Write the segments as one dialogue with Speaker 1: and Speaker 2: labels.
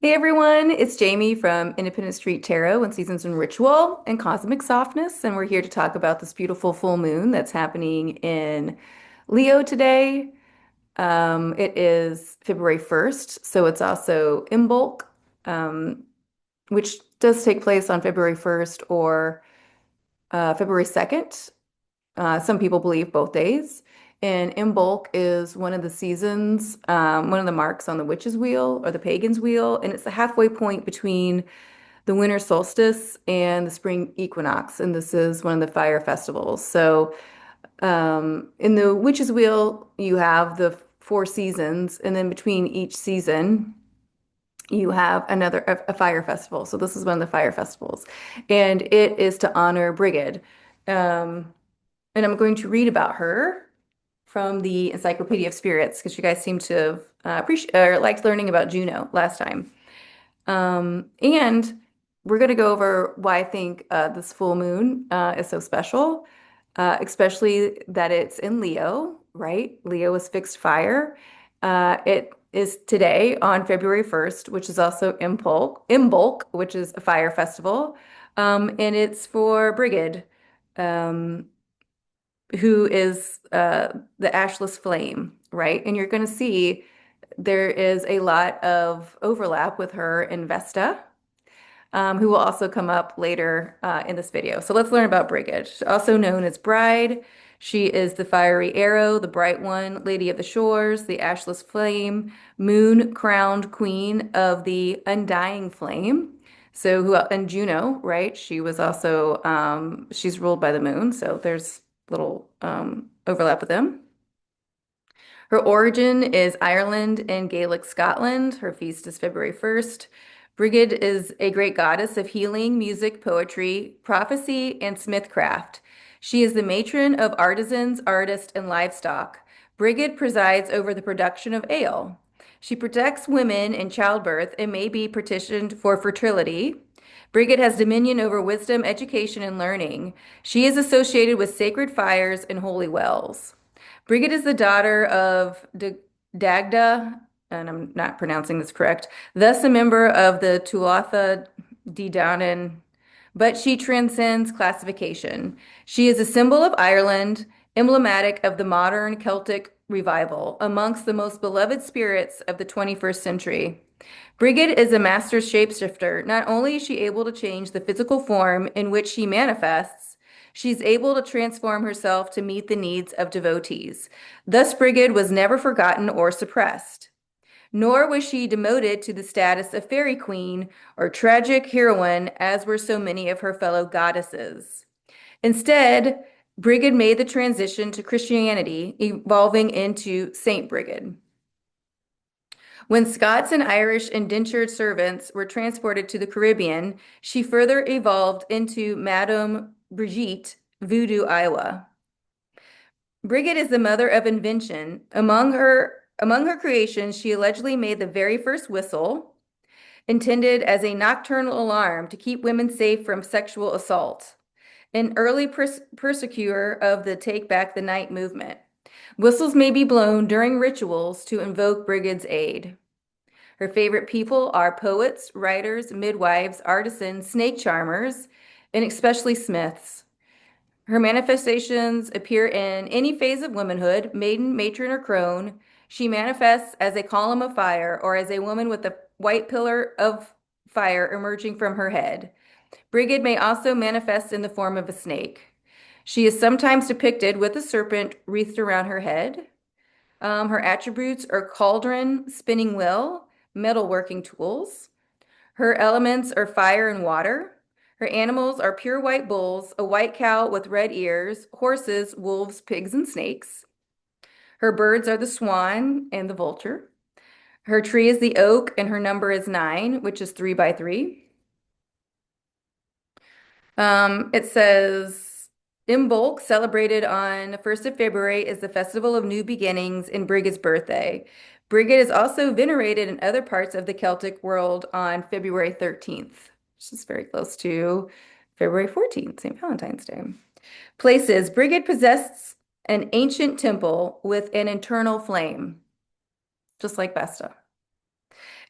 Speaker 1: Hey everyone, it's Jamie from Independent Street Tarot and Seasons and Ritual and Cosmic Softness, and we're here to talk about this beautiful full moon that's happening in Leo today. It is February 1st, so it's also Imbolc, um, which does take place on February 1st or February 2nd. Some people believe both days. And Imbolc is one of the seasons, one of the marks on the witch's wheel or the pagan's wheel, and it's the halfway point between the winter solstice and the spring equinox. And this is one of the fire festivals. So in the witch's wheel, you have the four seasons, and then between each season, you have a fire festival. So this is one of the fire festivals, and it is to honor Brigid. Um, and I'm going to read about her from the Encyclopedia of Spirits because you guys seem to have appreciate or liked learning about Juno last time. And we're going to go over why I think this full moon is so special, especially that it's in Leo, right? Leo is fixed fire. It is today on February 1st, which is also Imbolc, which is a fire festival. And it's for Brigid. Um, who is the ashless flame, right? And you're going to see there is a lot of overlap with her and Vesta, who will also come up later in this video. So let's learn about Brigid, also known as Bride. She is the fiery arrow, the bright one, lady of the shores, the ashless flame, moon-crowned queen of the undying flame. So and Juno, right? She was also she's ruled by the moon, so there's little overlap with them. Her origin is Ireland and Gaelic Scotland. Her feast is February 1st. Brigid is a great goddess of healing, music, poetry, prophecy, and smithcraft. She is the matron of artisans, artists, and livestock. Brigid presides over the production of ale. She protects women in childbirth and may be petitioned for fertility. Brigid has dominion over wisdom, education, and learning. She is associated with sacred fires and holy wells. Brigid is the daughter of Dagda, and I'm not pronouncing this correct, thus a member of the Tuatha De Danann, but she transcends classification. She is a symbol of Ireland, emblematic of the modern Celtic revival, amongst the most beloved spirits of the 21st century. Brigid is a master shapeshifter. Not only is she able to change the physical form in which she manifests, she's able to transform herself to meet the needs of devotees. Thus, Brigid was never forgotten or suppressed. Nor was she demoted to the status of fairy queen or tragic heroine, as were so many of her fellow goddesses. Instead, Brigid made the transition to Christianity, evolving into Saint Brigid. When Scots and Irish indentured servants were transported to the Caribbean, she further evolved into Madame Brigitte, Voodoo, Iowa. Brigid is the mother of invention. Among her creations, she allegedly made the very first whistle, intended as a nocturnal alarm to keep women safe from sexual assault, an early persecutor of the Take Back the Night movement. Whistles may be blown during rituals to invoke Brigid's aid. Her favorite people are poets, writers, midwives, artisans, snake charmers, and especially smiths. Her manifestations appear in any phase of womanhood, maiden, matron, or crone. She manifests as a column of fire or as a woman with a white pillar of fire emerging from her head. Brigid may also manifest in the form of a snake. She is sometimes depicted with a serpent wreathed around her head. Her attributes are cauldron, spinning wheel, metalworking tools. Her elements are fire and water. Her animals are pure white bulls, a white cow with red ears, horses, wolves, pigs, and snakes. Her birds are the swan and the vulture. Her tree is the oak, and her number is 9, which is 3 by 3. It says Imbolc, celebrated on the 1st of February, is the festival of new beginnings and Brigid's birthday. Brigid is also venerated in other parts of the Celtic world on February 13th, which is very close to February 14th, St. Valentine's Day. Places. Brigid possessed an ancient temple with an internal flame, just like Vesta.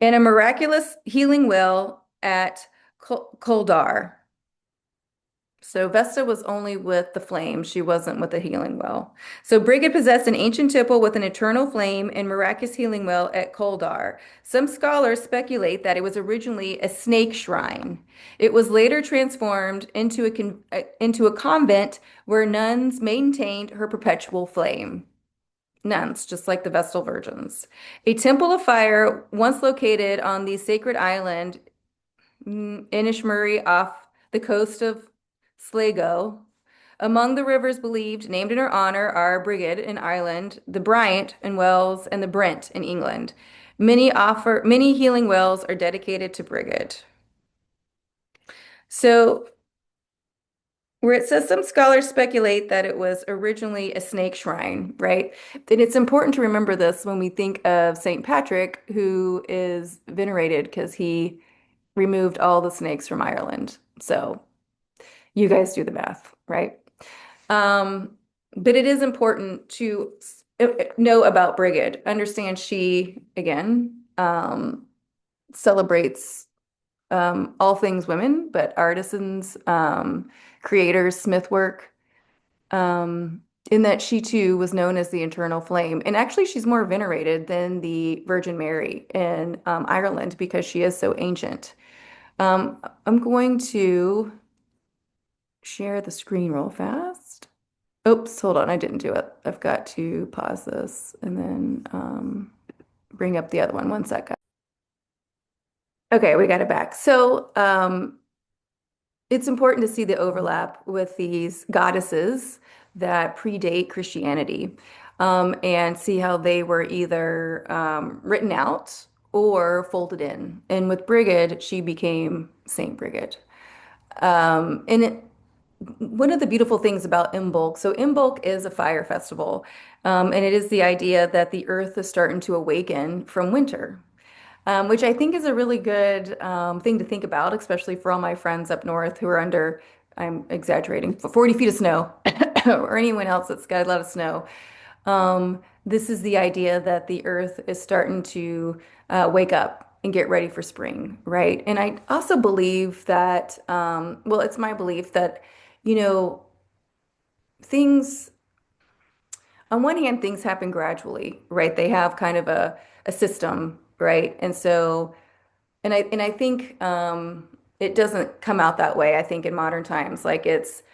Speaker 1: and a miraculous healing well at Koldar. So Vesta was only with the flame. She wasn't with the healing well. So Brigid possessed an ancient temple with an eternal flame and miraculous healing well at Koldar. Some scholars speculate that it was originally a snake shrine. It was later transformed into a convent where nuns maintained her perpetual flame. Nuns, just like the Vestal Virgins. A temple of fire, once located on the sacred island Inishmurray off the coast of Sligo. Among the rivers believed named in her honor are Brigid in Ireland, the Bryant in Wales, and the Brent in England. Many healing wells are dedicated to Brigid. So where it says some scholars speculate that it was originally a snake shrine, right? And it's important to remember this when we think of St. Patrick, who is venerated because he removed all the snakes from Ireland. So you guys do the math, right? Um, but it is important to know about Brigid. Understand she, again, celebrates all things women, but artisans, creators, smith work, in that she too was known as the eternal flame. And actually, she's more venerated than the Virgin Mary in Ireland because she is so ancient. I'm going to share the screen real fast. Oops, hold on, I didn't do it. I've got to pause this and then bring up the other one. One sec. Okay, we got it back. So it's important to see the overlap with these goddesses that predate Christianity, and see how they were either written out or folded in. And with Brigid, she became Saint Brigid. And one of the beautiful things about Imbolc, so Imbolc is a fire festival, and it is the idea that the earth is starting to awaken from winter, which I think is a really good thing to think about, especially for all my friends up north who are under, I'm exaggerating, 40 feet of snow, or anyone else that's got a lot of snow. This is the idea that the earth is starting to wake up and get ready for spring, right? And I also believe that, well, it's my belief that, you know, things, on one hand, things happen gradually, right? They have kind of a system, right? And so, and I think it doesn't come out that way, I think, in modern times. Like it's,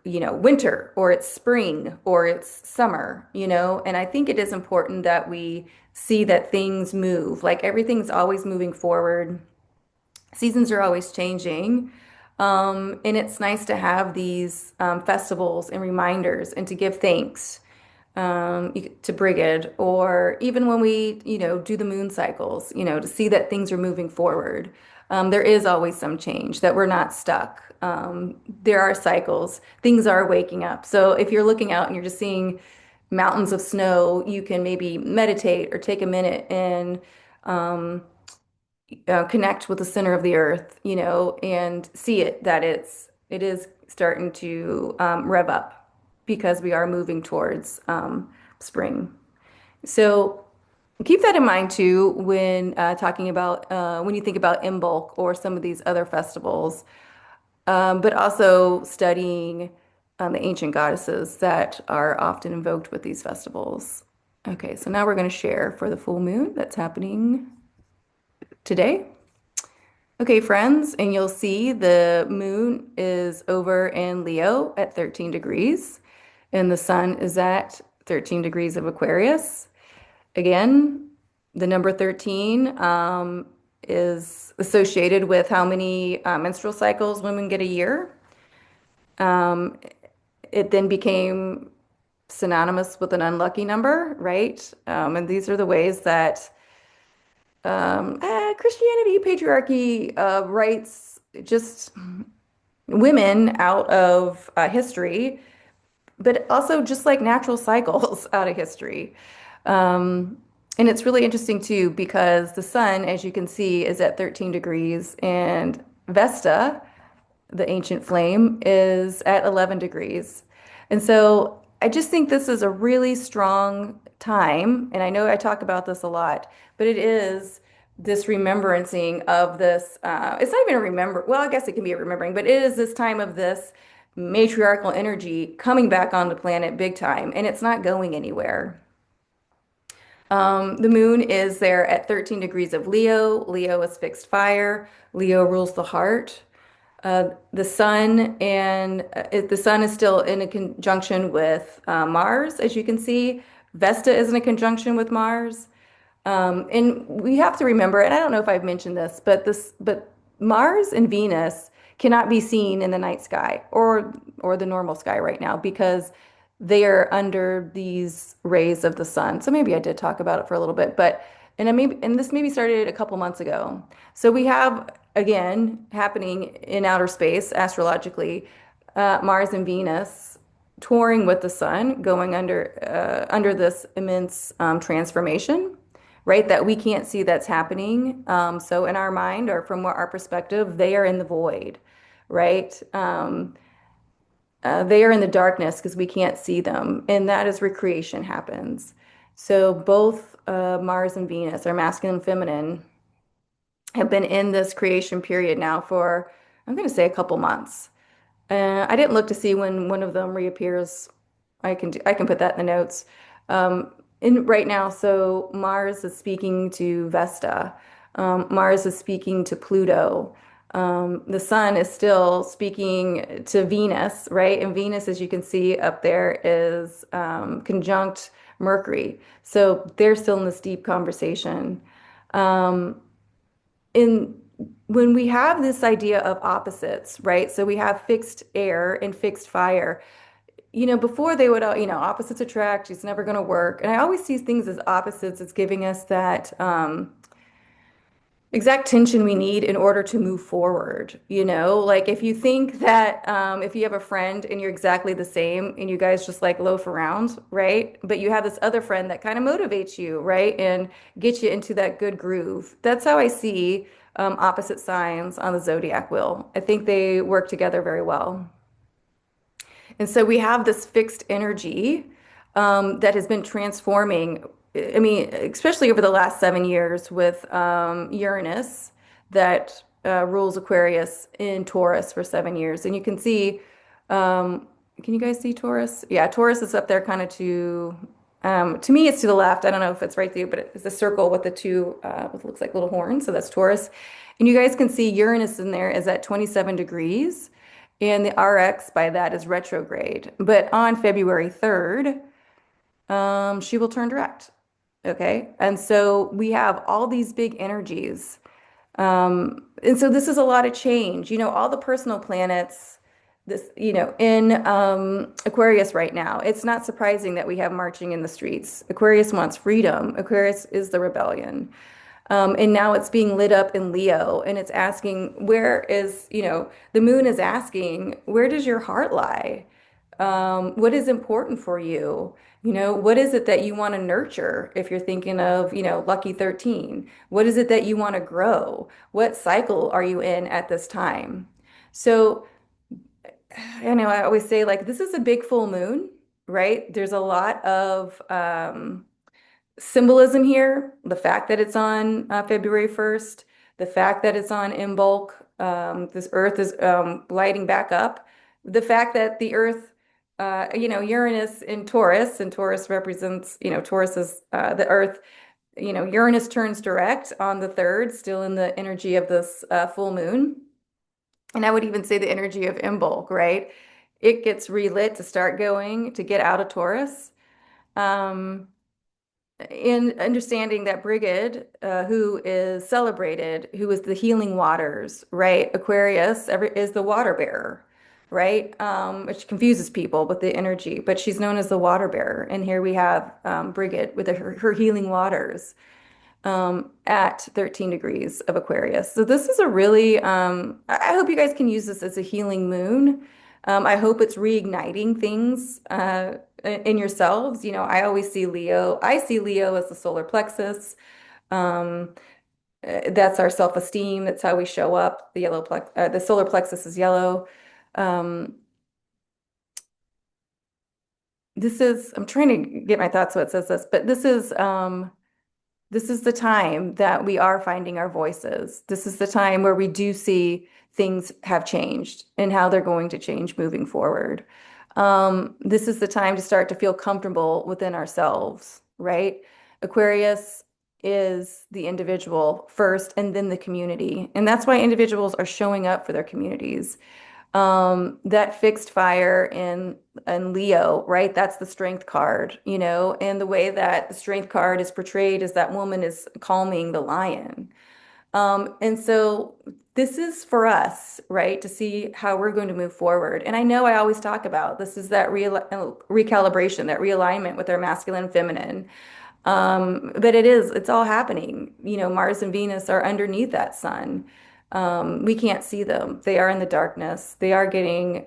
Speaker 1: winter or it's spring or it's summer, and I think it is important that we see that things move, like everything's always moving forward. Seasons are always changing. And it's nice to have these festivals and reminders and to give thanks to Brigid, or even when we, do the moon cycles, to see that things are moving forward. There is always some change, that we're not stuck. There are cycles, things are waking up. So if you're looking out and you're just seeing mountains of snow, you can maybe meditate or take a minute and connect with the center of the earth, and see it that it is starting to rev up because we are moving towards spring. So keep that in mind too when talking about when you think about Imbolc or some of these other festivals, but also studying the ancient goddesses that are often invoked with these festivals. Okay, so now we're going to share for the full moon that's happening today. Okay, friends, and you'll see the moon is over in Leo at 13 degrees, and the sun is at 13 degrees of Aquarius. Again, the number 13 is associated with how many menstrual cycles women get a year. It then became synonymous with an unlucky number, right? And these are the ways that Christianity, patriarchy writes just women out of history, but also just like natural cycles out of history. And it's really interesting too, because the sun, as you can see, is at 13 degrees, and Vesta, the ancient flame, is at 11 degrees. And so I just think this is a really strong time, and I know I talk about this a lot, but it is this remembrancing of this. It's not even a remember. Well, I guess it can be a remembering, but it is this time of this matriarchal energy coming back on the planet big time, and it's not going anywhere. The moon is there at 13 degrees of Leo. Leo is fixed fire. Leo rules the heart. The sun the sun is still in a conjunction with Mars, as you can see. Vesta is in a conjunction with Mars. And we have to remember, and I don't know if I've mentioned this, but Mars and Venus cannot be seen in the night sky or the normal sky right now because they are under these rays of the sun. So maybe I did talk about it for a little bit, but and this maybe started a couple months ago. So we have again happening in outer space astrologically, Mars and Venus touring with the sun, going under this immense transformation, right? That we can't see that's happening. So in our mind or from our perspective, they are in the void, right? They are in the darkness because we can't see them, and that is where creation happens. So both Mars and Venus, our masculine and feminine, have been in this creation period now for, I'm going to say a couple months. I didn't look to see when one of them reappears. I can put that in the notes. In right now, so Mars is speaking to Vesta. Mars is speaking to Pluto. The sun is still speaking to Venus, right? And Venus, as you can see up there, is conjunct Mercury. So they're still in this deep conversation. Um, in when we have this idea of opposites, right? So we have fixed air and fixed fire. Before they would, opposites attract, it's never going to work. And I always see things as opposites. It's giving us that exact tension we need in order to move forward. Like if you think that if you have a friend and you're exactly the same and you guys just like loaf around, right? But you have this other friend that kind of motivates you, right? And gets you into that good groove. That's how I see opposite signs on the zodiac wheel. I think they work together very well. And so we have this fixed energy that has been transforming. I mean, especially over the last 7 years with Uranus that rules Aquarius in Taurus for 7 years. And you can see, can you guys see Taurus? Yeah, Taurus is up there kind of to me, it's to the left. I don't know if it's right there, but it's a circle with the two, what looks like little horns. So that's Taurus. And you guys can see Uranus in there is at 27 degrees. And the RX by that is retrograde. But on February 3rd, she will turn direct. Okay. And so we have all these big energies. And so this is a lot of change. All the personal planets, in Aquarius right now, it's not surprising that we have marching in the streets. Aquarius wants freedom. Aquarius is the rebellion. And now it's being lit up in Leo, and it's asking, the moon is asking, where does your heart lie? What is important for you? What is it that you want to nurture if you're thinking of, Lucky 13? What is it that you want to grow? What cycle are you in at this time? So, I always say, like, this is a big full moon, right? There's a lot of, symbolism here, the fact that it's on February 1st, the fact that it's on Imbolc, this Earth is lighting back up, the fact that the Earth, Uranus in Taurus, and Taurus represents, Taurus is the Earth, Uranus turns direct on the 3rd, still in the energy of this full moon. And I would even say the energy of Imbolc, right? It gets relit to start going, to get out of Taurus. In understanding that Brigid, who is celebrated, who is the healing waters, right? Aquarius is the water bearer, right? Which confuses people with the energy, but she's known as the water bearer. And here we have Brigid with her healing waters at 13 degrees of Aquarius. So this is a really, I hope you guys can use this as a healing moon. I hope it's reigniting things in yourselves. I always see Leo. I see Leo as the solar plexus. Um, that's our self-esteem. That's how we show up. The solar plexus is yellow. Um, this is, I'm trying to get my thoughts so it says this, but this is the time that we are finding our voices. This is the time where we do see things have changed and how they're going to change moving forward. This is the time to start to feel comfortable within ourselves, right? Aquarius is the individual first and then the community. And that's why individuals are showing up for their communities. That fixed fire in Leo, right? That's the strength card, you know, and the way that the strength card is portrayed is that woman is calming the lion. And so this is for us, right, to see how we're going to move forward. And I know I always talk about this is that recalibration, that realignment with our masculine and feminine. But it's all happening. You know, Mars and Venus are underneath that sun. We can't see them. They are in the darkness. They are getting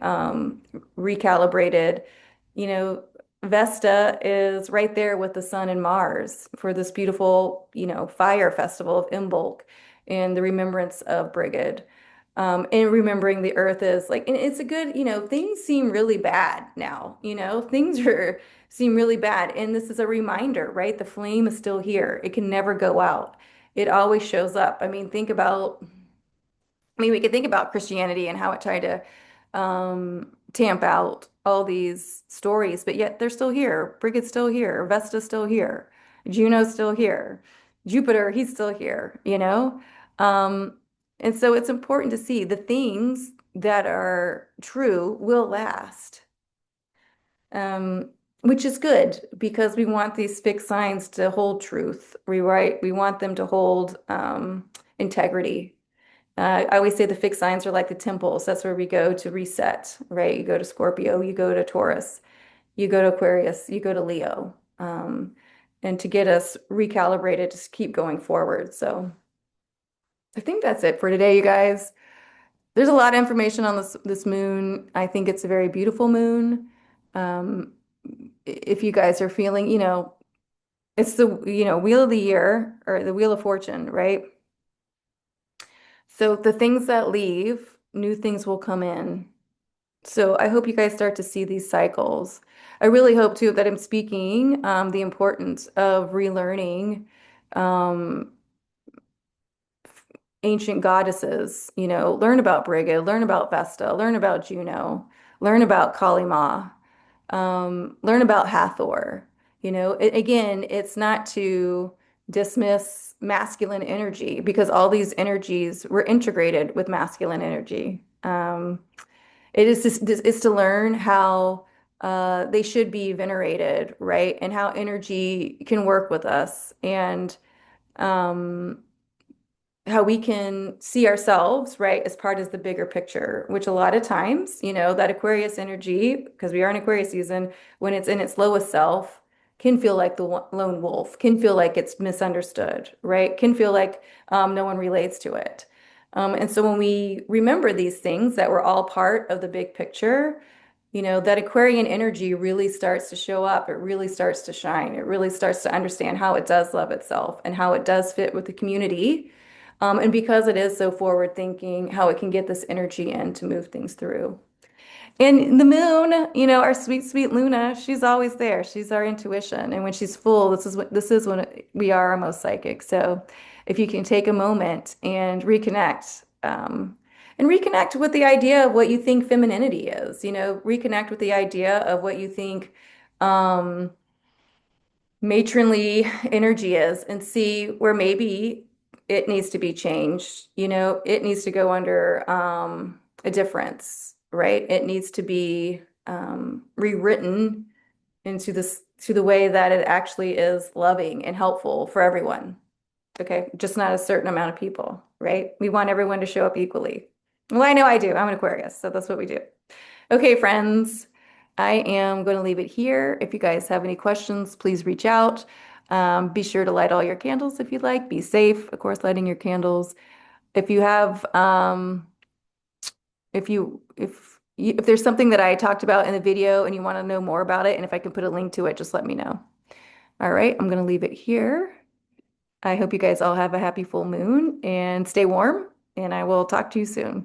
Speaker 1: recalibrated. You know, Vesta is right there with the sun and Mars for this beautiful, you know, fire festival of Imbolc and the remembrance of Brigid. And remembering the earth is like, and it's a good, you know, things seem really bad now, you know, things are seem really bad. And this is a reminder, right? The flame is still here. It can never go out. It always shows up. I mean, we could think about Christianity and how it tried to tamp out all these stories, but yet they're still here. Brigid's still here. Vesta's still here. Juno's still here. Jupiter, he's still here, you know? Um, and so it's important to see the things that are true will last, um, which is good because we want these fixed signs to hold truth. We want them to hold integrity. I always say the fixed signs are like the temples. That's where we go to reset, right? You go to Scorpio, you go to Taurus, you go to Aquarius, you go to Leo, and to get us recalibrated to keep going forward. So I think that's it for today, you guys. There's a lot of information on this moon. I think it's a very beautiful moon. Um, if you guys are feeling, you know, it's the, you know, wheel of the year or the wheel of fortune, right? So the things that leave, new things will come in. So I hope you guys start to see these cycles. I really hope too that I'm speaking the importance of relearning um, ancient goddesses. You know, learn about Brigid, learn about Vesta, learn about Juno, learn about Kali Ma, learn about Hathor. You know, again, it's not to dismiss masculine energy because all these energies were integrated with masculine energy. It is just, it's to learn how they should be venerated, right? And how energy can work with us and um, how we can see ourselves, right, as part of the bigger picture, which a lot of times, you know, that Aquarius energy, because we are in Aquarius season, when it's in its lowest self, can feel like the lone wolf, can feel like it's misunderstood, right? Can feel like no one relates to it. And so when we remember these things that we're all part of the big picture, you know, that Aquarian energy really starts to show up. It really starts to shine. It really starts to understand how it does love itself and how it does fit with the community. And because it is so forward thinking, how it can get this energy in to move things through. And the moon, you know, our sweet, sweet Luna, she's always there. She's our intuition. And when she's full, this is when we are our most psychic. So if you can take a moment and reconnect with the idea of what you think femininity is, you know, reconnect with the idea of what you think um, matronly energy is and see where maybe it needs to be changed. You know, it needs to go under a difference, right? It needs to be rewritten into this to the way that it actually is loving and helpful for everyone. Okay, just not a certain amount of people, right? We want everyone to show up equally. Well, I know I do. I'm an Aquarius, so that's what we do. Okay, friends, I am going to leave it here. If you guys have any questions, please reach out. Be sure to light all your candles if you'd like. Be safe, of course, lighting your candles. If you have, if there's something that I talked about in the video and you want to know more about it, and if I can put a link to it, just let me know. All right, I'm going to leave it here. I hope you guys all have a happy full moon and stay warm, and I will talk to you soon.